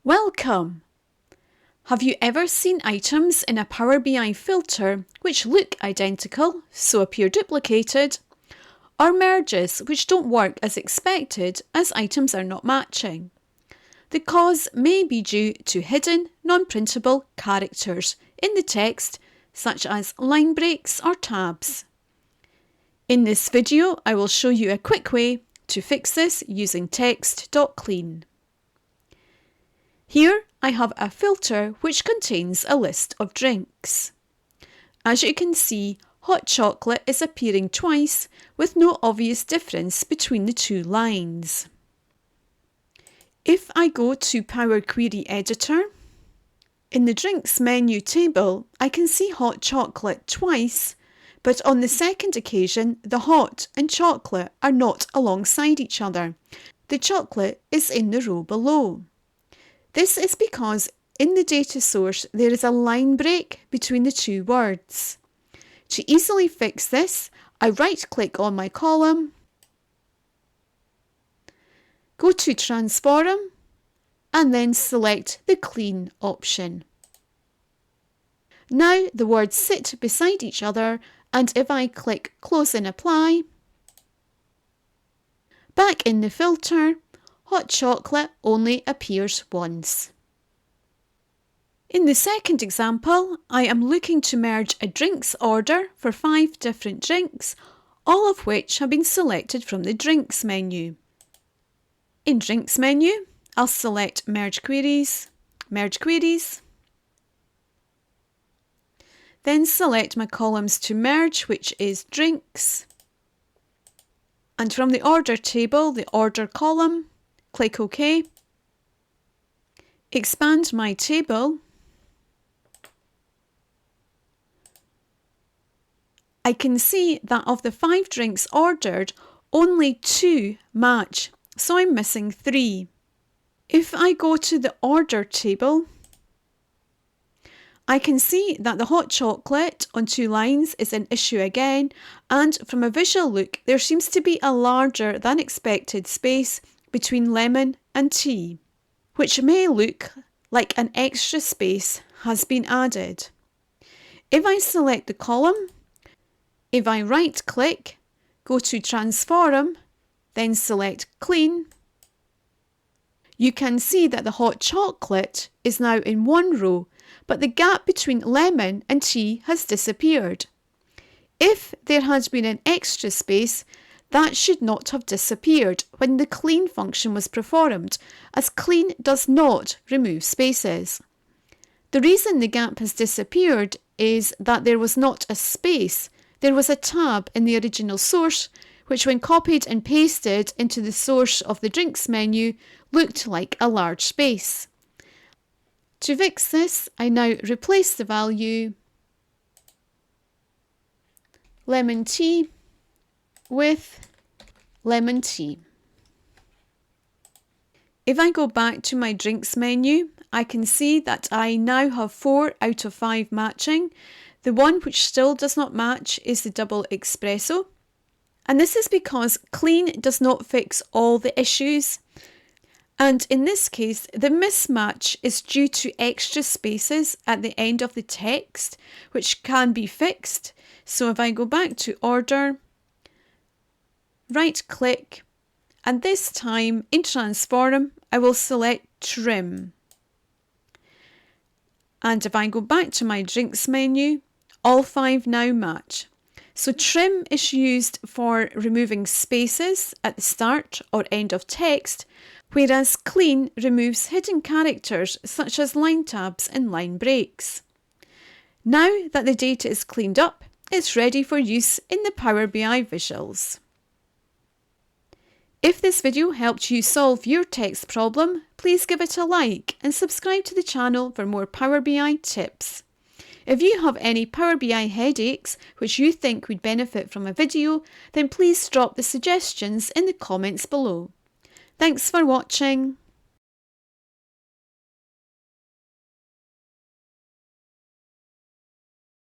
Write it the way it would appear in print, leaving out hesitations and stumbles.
Welcome! Have you ever seen items in a Power BI filter which look identical, so appear duplicated, or merges which don't work as expected as items are not matching? The cause may be due to hidden non-printable characters in the text, such as line breaks or tabs. In this video, I will show you a quick way to fix this using Text.Clean. Here I have a filter which contains a list of drinks. As you can see, hot chocolate is appearing twice with no obvious difference between the two lines. If I go to Power Query Editor, in the drinks menu table I can see hot chocolate twice, but on the second occasion the hot and chocolate are not alongside each other. The chocolate is in the row below. This is because in the data source there is a line break between the two words. To easily fix this, I right-click on my column, go to Transform, and then select the Clean option. Now the words sit beside each other, and if I click Close and Apply, back in the filter, hot chocolate only appears once. In the second example, I am looking to merge a drinks order for 5 different drinks, all of which have been selected from the drinks menu. In drinks menu, I'll select Merge Queries, then select my columns to merge, which is drinks, and from the order table, the order column, click OK, expand my table, I can see that of the 5 drinks ordered, only 2 match, so I'm missing 3. If I go to the order table, I can see that the hot chocolate on 2 lines is an issue again, and from a visual look there seems to be a larger than expected space between lemon and tea, which may look like an extra space has been added. If I select the column, if I right click, go to Transform, then select Clean, you can see that the hot chocolate is now in one row, but the gap between lemon and tea has disappeared. If there had been an extra space, that should not have disappeared when the Clean function was performed, as Clean does not remove spaces. The reason the gap has disappeared is that there was not a space, there was a tab in the original source, which when copied and pasted into the source of the drinks menu looked like a large space. To fix this, I now replace the value lemon tea with lemon tea. If I go back to my drinks menu, I can see that I now have 4 out of 5 matching. The one which still does not match is the double espresso, and this is because Clean does not fix all the issues. And in this case, the mismatch is due to extra spaces at the end of the text, which can be fixed. So if I go back to Order, right click, and this time in Transform, I will select Trim. And if I go back to my drinks menu, all 5 now match. So Trim is used for removing spaces at the start or end of text, whereas Clean removes hidden characters such as line tabs and line breaks. Now that the data is cleaned up, it's ready for use in the Power BI visuals. If this video helped you solve your text problem, please give it a like and subscribe to the channel for more Power BI tips. If you have any Power BI headaches which you think would benefit from a video, then please drop the suggestions in the comments below. Thanks for watching.